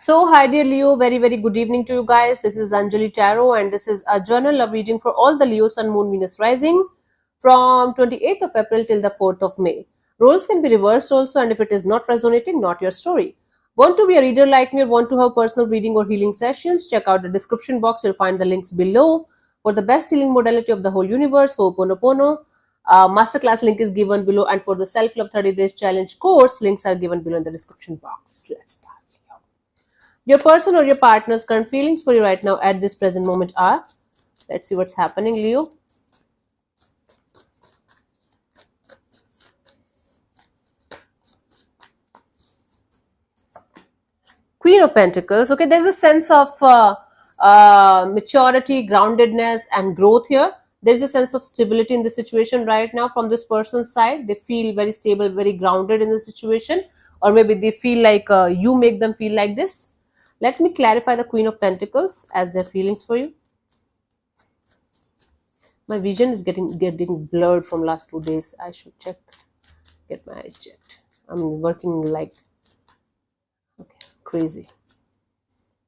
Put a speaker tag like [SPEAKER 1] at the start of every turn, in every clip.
[SPEAKER 1] So, hi dear Leo, very good evening to you guys. This is Anjali Tarot, and this is a journal love reading for all the Leo, Sun, Moon, Venus rising from 28th of April till the 4th of May. Roles can be reversed also, and if it is not resonating, not your story. Want to be a reader like me or want to have personal reading or healing sessions? Check out the description box. You'll find the links below for the best healing modality of the whole universe, Ho'oponopono. Masterclass link is given below, and for the self love 30 days challenge course, links are given below in the description box. Let's start. Your person or your partner's current feelings for you right now at this present moment are. Let's see what's happening, Leo. Queen of Pentacles. Okay, there's a sense of maturity, groundedness, and growth here. There's a sense of stability in the situation right now from this person's side. They feel very stable, very grounded in the situation, or maybe they feel like you make them feel like this. Let me clarify the Queen of Pentacles as their feelings for you. My vision is getting blurred from last 2 days. I should get my eyes checked. I'm working like crazy.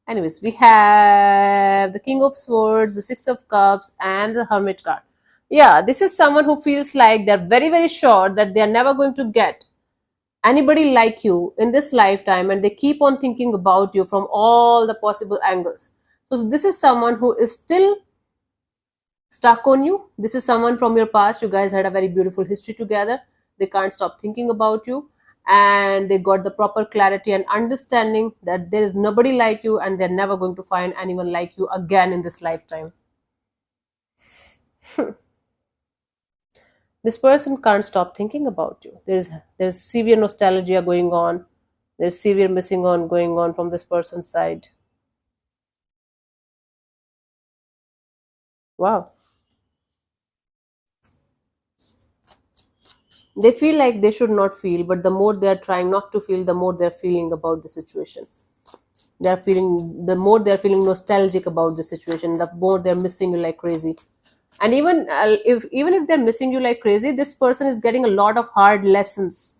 [SPEAKER 1] Anyways, we have the King of Swords, the Six of Cups, and the Hermit card. Yeah, this is someone who feels like they're very sure that they're never going to get anybody like you in this lifetime, and they keep on thinking about you from all the possible angles. So this is someone who is still stuck on you. This is someone from your past. You guys had a very beautiful history together. They can't stop thinking about you, and they got the proper clarity and understanding that there is nobody like you, and they're never going to find anyone like you again in this lifetime. This person can't stop thinking about you. There's severe nostalgia going on. There's severe missing on going on from this person's side. Wow. They feel like they should not feel, but the more they're trying not to feel, the more they're feeling about the situation. The more they're feeling nostalgic about the situation, the more they're missing you like crazy. And even if they're missing you like crazy, this person is getting a lot of hard lessons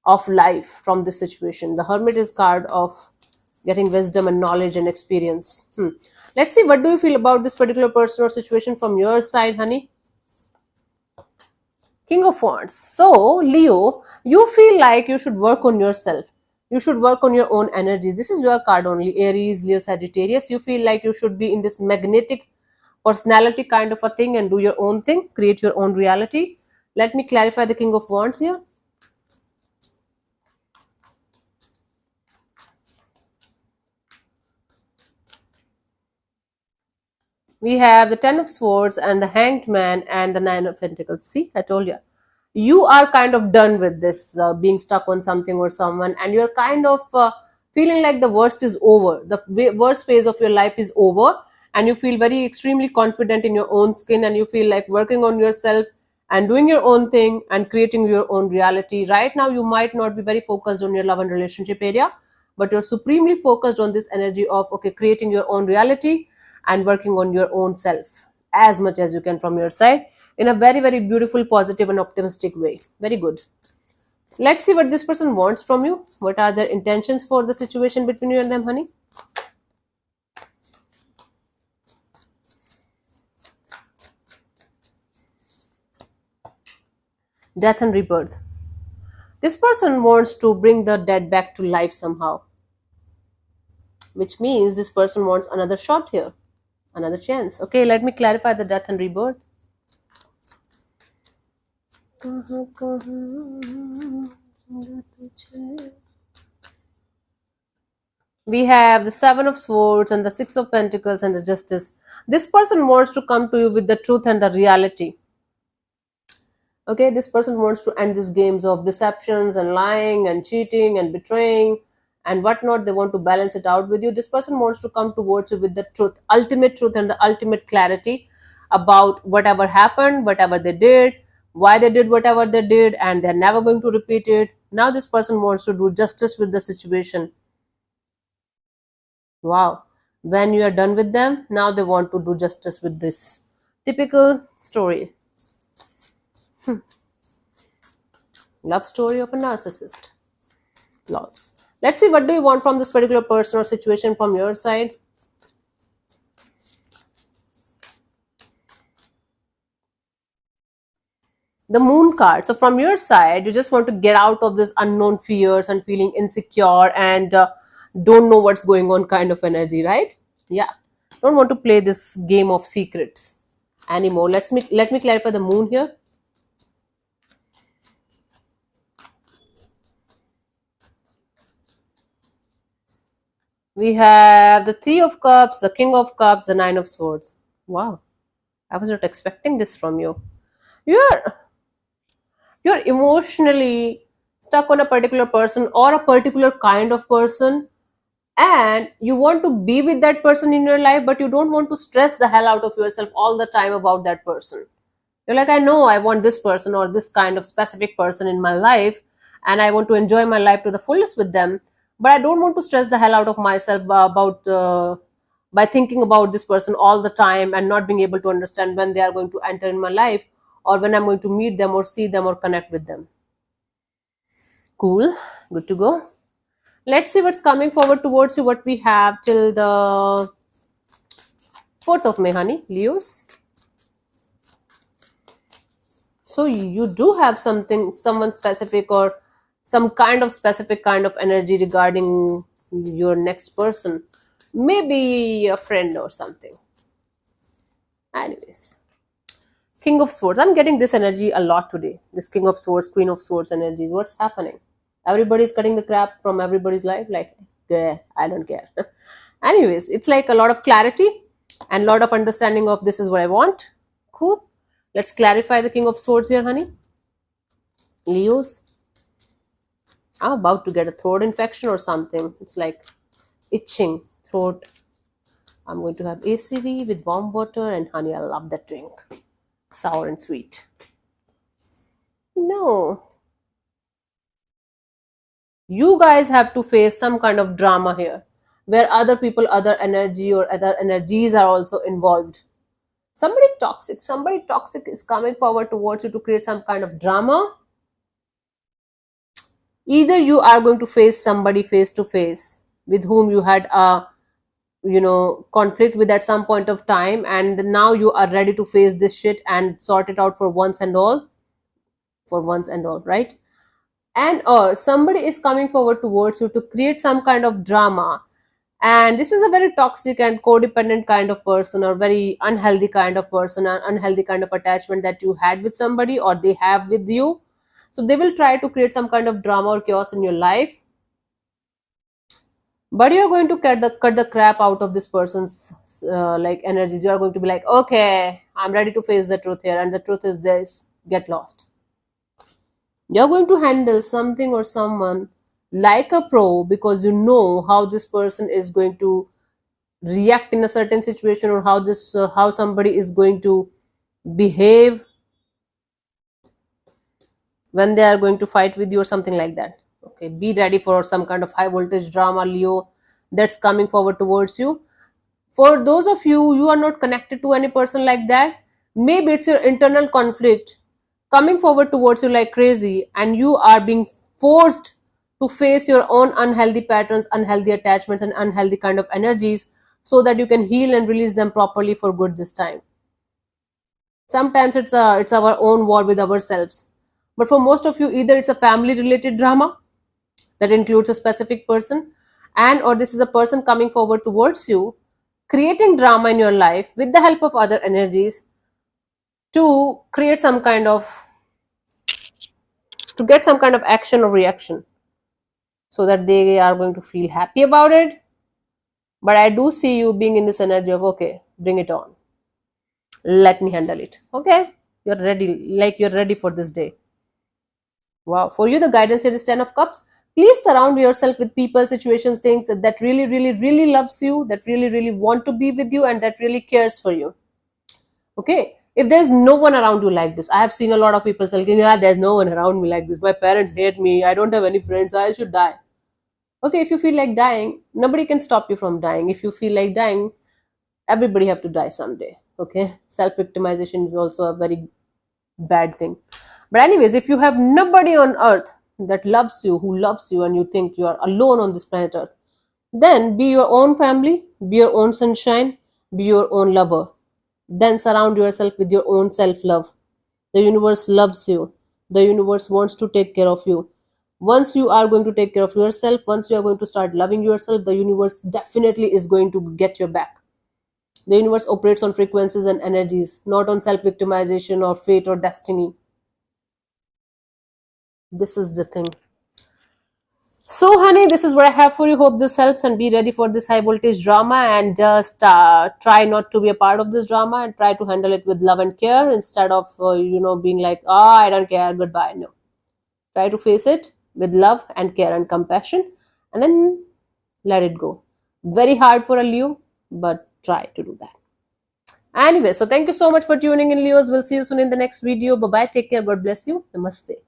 [SPEAKER 1] of life from this situation. The Hermit is card of getting wisdom and knowledge and experience. Let's see, what do you feel about this particular person or situation from your side, honey? King of Wands. So, Leo, you feel like you should work on yourself. You should work on your own energies. This is your card only. Aries, Leo, Sagittarius. You feel like you should be in this magnetic personality kind of a thing and do your own thing, create your own reality. Let me clarify the King of Wands here. We have the Ten of Swords and the Hanged Man and the Nine of Pentacles. See, I told you. You are kind of done with this being stuck on something or someone, and you're kind of feeling like the worst is over. The worst phase of your life is over, and you feel very extremely confident in your own skin, and you feel like working on yourself and doing your own thing and creating your own reality. Right now, you might not be very focused on your love and relationship area, but you're supremely focused on this energy of, okay, creating your own reality and working on your own self as much as you can from your side in a very beautiful, positive, and optimistic way. Very good. Let's see what this person wants from you. What are their intentions for the situation between you and them, honey? Death and rebirth. This person wants to bring the dead back to life somehow, which means this person wants another shot here, another chance. Okay, let me clarify the death and rebirth. We have the Seven of Swords and the Six of Pentacles and the Justice. This person wants to come to you with the truth and the reality. Okay, this person wants to end these games of deceptions and lying and cheating and betraying and whatnot. They want to balance it out with you. This person wants to come towards you with the ultimate truth and the ultimate clarity about whatever happened, whatever they did, why they did whatever they did, and they're never going to repeat it. Now this person wants to do justice with the situation. Wow. When you are done with them, now they want to do justice with this. Typical story. Love story of a narcissist. Lots. Let's see, what do you want from this particular person or situation from your side? The moon card. So from your side, you just want to get out of this unknown fears and feeling insecure and don't know what's going on kind of energy, right? Yeah. Don't want to play this game of secrets anymore. Let me clarify the moon here. We have the Three of Cups, the King of Cups, the Nine of Swords. Wow. I was not expecting this from you. You're you're emotionally stuck on a particular person or a particular kind of person, and you want to be with that person in your life, but you don't want to stress the hell out of yourself all the time about that person. You're like, I know I want this person or this kind of specific person in my life, and I want to enjoy my life to the fullest with them, but I don't want to stress the hell out of myself about by thinking about this person all the time and not being able to understand when they are going to enter in my life, or when I'm going to meet them or see them or connect with them. Cool, good to go. Let's see what's coming forward towards you, what we have till the 4th of May, honey, Leos. So you do have something, someone specific or some kind of specific kind of energy regarding your next person. Maybe a friend or something. Anyways, King of Swords. I'm getting this energy a lot today. This King of Swords, Queen of Swords energies. What's happening? Everybody's cutting the crap from everybody's life. Like, yeah, I don't care. Anyways, it's like a lot of clarity and a lot of understanding of this is what I want. Cool. Let's clarify the King of Swords here, honey. Leos. I'm about to get a throat infection or something. It's like itching throat. I'm going to have ACV with warm water and honey. I love that drink. Sour and sweet. No. You guys have to face some kind of drama here where other people, other energy or other energies are also involved. Somebody toxic is coming forward towards you to create some kind of drama. Either you are going to face somebody face to face with whom you had a conflict with at some point of time, and now you are ready to face this shit and sort it out for once and all, right? And or somebody is coming forward towards you to create some kind of drama, and this is a very toxic and codependent kind of person or very unhealthy kind of person, an unhealthy kind of attachment that you had with somebody or they have with you. So they will try to create some kind of drama or chaos in your life, but you're going to cut the crap out of this person's like energies. You are going to be like, okay, I'm ready to face the truth here, and the truth is this: get lost. You're going to handle something or someone like a pro because you know how this person is going to react in a certain situation, or how somebody is going to behave when they are going to fight with you or something like that. Okay, be ready for some kind of high voltage drama, Leo, that's coming forward towards you. For those of you, you are not connected to any person like that. Maybe it's your internal conflict coming forward towards you like crazy, and you are being forced to face your own unhealthy patterns, unhealthy attachments, and unhealthy kind of energies, so that you can heal and release them properly for good this time. Sometimes it's our own war with ourselves, but for most of you, either it's a family related drama that includes a specific person, and or this is a person coming forward towards you creating drama in your life with the help of other energies to create some kind of to get some kind of action or reaction, so that they are going to feel happy about it. But I do see you being in this energy of, okay, bring it on, let me handle it. Okay, you're ready, like you're ready for this day. Wow, for you the guidance here is 10 of cups. Please surround yourself with people, situations, things that really really really loves you, that really really want to be with you, and that really cares for you. Okay, if there's no one around you like this, I have seen a lot of people saying, yeah, there's no one around me like this, my parents hate me, I don't have any friends, I should die. Okay, if you feel like dying, nobody can stop you from dying. If you feel like dying, everybody have to die someday. Okay, self victimization is also a very bad thing. But anyways, if you have nobody on earth that loves you, who loves you, and you think you are alone on this planet Earth, then be your own family, be your own sunshine, be your own lover. Then surround yourself with your own self love. The universe loves you. The universe wants to take care of you. Once you are going to take care of yourself, once you are going to start loving yourself, the universe definitely is going to get your back. The universe operates on frequencies and energies, not on self victimization or fate or destiny. This is the thing. So, honey, this is what I have for you. Hope this helps, and be ready for this high voltage drama, and just try not to be a part of this drama, and try to handle it with love and care instead of, being like, oh, I don't care, goodbye. No. Try to face it with love and care and compassion, and then let it go. Very hard for a Leo, but try to do that. Anyway, so thank you so much for tuning in, Leos. We'll see you soon in the next video. Bye bye. Take care. God bless you. Namaste.